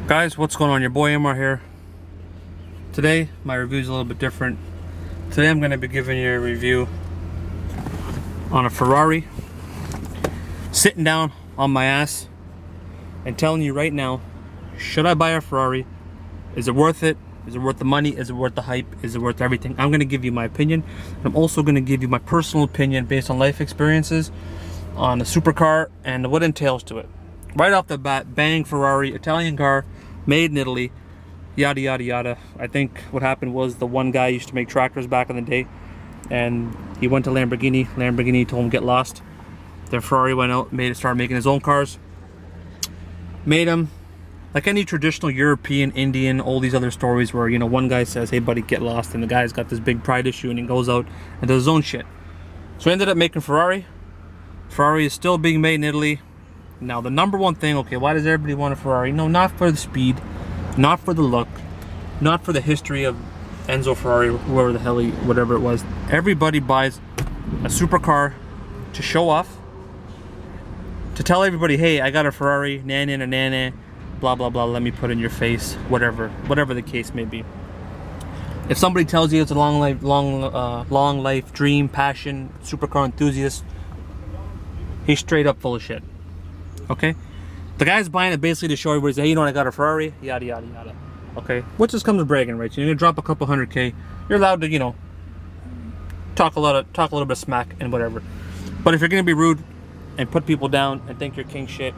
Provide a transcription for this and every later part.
Guys, what's going on? Your boy AMAR here. Today, my review is a little bit different. Today I'm going to be giving you a review on a Ferrari. Sitting down on my ass and telling you right now, should I buy a Ferrari? Is it worth it? Is it worth the money? Is it worth the hype? Is it worth everything? I'm going to give you my opinion. I'm also going to give you my personal opinion based on life experiences on a supercar and what entails to it. Right off the bat, bang, Ferrari, Italian car, made in Italy, yada yada yada. I think what happened was the one guy used to make tractors back in the day, and he went to Lamborghini. Lamborghini told him get lost. Then Ferrari went out, started making his own cars. Made them like any traditional European, Indian, all these other stories where, you know, one guy says, hey buddy, get lost, and the guy's got this big pride issue and he goes out and does his own shit. So he ended up making Ferrari. Ferrari is still being made in Italy. Now the number one thing, okay, why does everybody want a Ferrari? No, not for the speed, not for the look, not for the history of Enzo Ferrari, whoever the hell whatever it was. Everybody buys a supercar to show off, to tell everybody, hey, I got a Ferrari, nana, blah blah blah, let me put in your face, whatever the case may be. If somebody tells you it's a long life dream, passion, supercar enthusiast, he's straight up full of shit. Okay, the guy's buying it basically to show everybody, hey, you know what, I got a Ferrari, yada yada yada. Okay, which just comes with bragging rights. You're gonna drop a couple $100K. You're allowed to, you know, talk a little bit of smack and whatever. But if you're gonna be rude and put people down and think you're king shit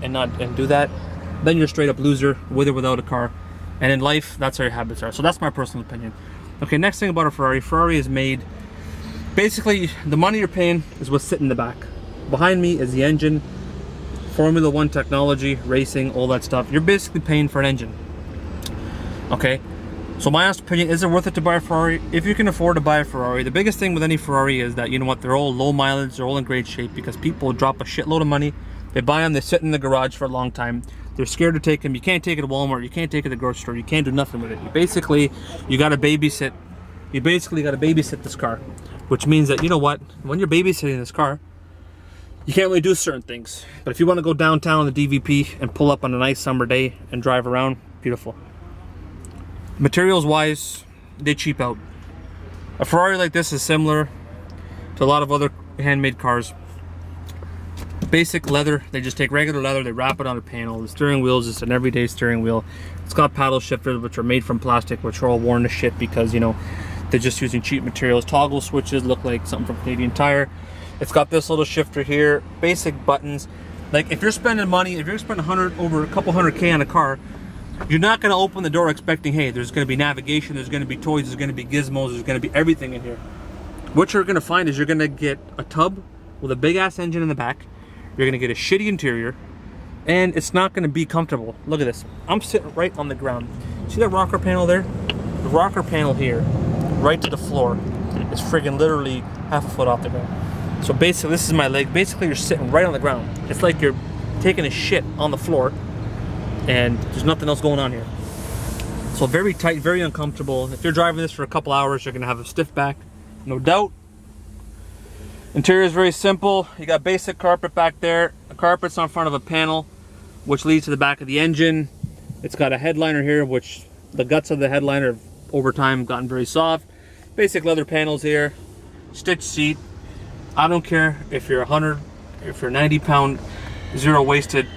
and do that, then you're a straight up loser, with or without a car. And in life, that's how your habits are. So that's my personal opinion. Okay, next thing about a Ferrari. Ferrari is made, basically the money you're paying is what's sitting in the back. Behind me is the engine, Formula 1 technology, racing, all that stuff. You're basically paying for an engine. Okay, so my honest opinion, is it worth it to buy a Ferrari? If you can afford to buy a Ferrari, the biggest thing with any Ferrari is that, you know what, they're all low mileage, they're all in great shape, because people drop a shitload of money, they buy them, they sit in the garage for a long time, they're scared to take them. You can't take it to Walmart, you can't take it to the grocery store, you can't do nothing with it. You basically got to babysit this car, which means that, you know what, when you're babysitting this car, you can't really do certain things. But if you want to go downtown on the DVP and pull up on a nice summer day and drive around, beautiful. Materials wise, they cheap out. A Ferrari like this is similar to a lot of other handmade cars. Basic leather, they just take regular leather, they wrap it on a panel. The steering wheel is just an everyday steering wheel. It's got paddle shifters, which are made from plastic, which are all worn to shit because, you know, they're just using cheap materials. Toggle switches look like something from Canadian Tire. It's got this little shifter here, basic buttons. Like, if you're spending money, if you're spending over a couple $100K on a car, you're not going to open the door expecting, hey, there's going to be navigation, there's going to be toys, there's going to be gizmos, there's going to be everything in here. What you're going to find is you're going to get a tub with a big ass engine in the back. You're going to get a shitty interior, and it's not going to be comfortable. Look at this. I'm sitting right on the ground. See that rocker panel there? The rocker panel here, right to the floor, is friggin' literally half a foot off the ground. So basically, this is my leg. Basically, you're sitting right on the ground. It's like you're taking a shit on the floor, and there's nothing else going on here. So very tight, very uncomfortable. If you're driving this for a couple hours, you're gonna have a stiff back, no doubt. Interior is very simple. You got basic carpet back there. The carpet's on front of a panel, which leads to the back of the engine. It's got a headliner here, which the guts of the headliner have over time gotten very soft. Basic leather panels here. Stitched seat. I don't care if you're 90-pound, zero-waisted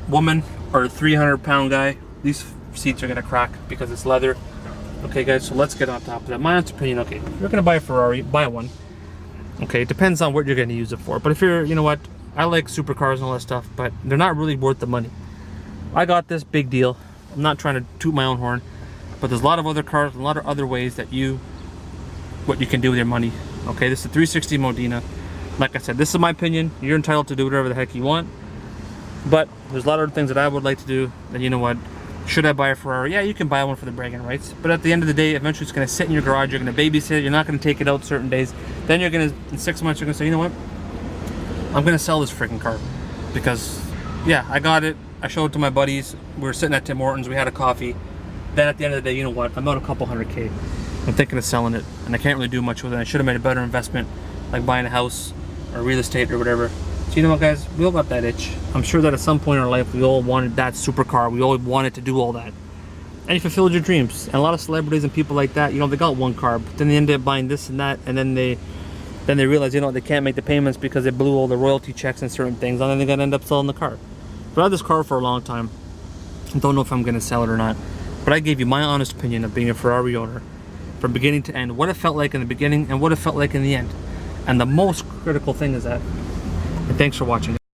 woman or a 300-pound guy. These seats are gonna crack because it's leather. Okay, guys, so let's get on top of that. My honest opinion, okay, if you're gonna buy a Ferrari, buy one. Okay, it depends on what you're gonna use it for. But if you're, you know what, I like supercars and all that stuff, but they're not really worth the money. I got this, big deal. I'm not trying to toot my own horn, but there's a lot of other cars, a lot of other ways that what you can do with your money. Okay, this is a 360 Modena. Like I said, this is my opinion. You're entitled to do whatever the heck you want. But there's a lot of other things that I would like to do. And you know what? Should I buy a Ferrari? Yeah, you can buy one for the bragging rights. But at the end of the day, eventually it's going to sit in your garage. You're going to babysit it. You're not going to take it out certain days. Then you're going to, in 6 months, you're going to say, you know what? I'm going to sell this freaking car. Because, yeah, I got it. I showed it to my buddies. We were sitting at Tim Hortons. We had a coffee. Then at the end of the day, you know what? I'm out a couple $100K. I'm thinking of selling it. And I can't really do much with it. I should have made a better investment, like buying a house or real estate or whatever. So you know what, guys? We all got that itch. I'm sure that at some point in our life, we all wanted that supercar. We all wanted to do all that. And you fulfilled your dreams. And a lot of celebrities and people like that, you know, they got one car, but then they ended up buying this and that, and then they realize, you know, they can't make the payments because they blew all the royalty checks and certain things, and then they're gonna end up selling the car. But I had this car for a long time. I don't know if I'm gonna sell it or not. But I gave you my honest opinion of being a Ferrari owner from beginning to end. What it felt like in the beginning and what it felt like in the end. And the most critical thing is that. And thanks for watching.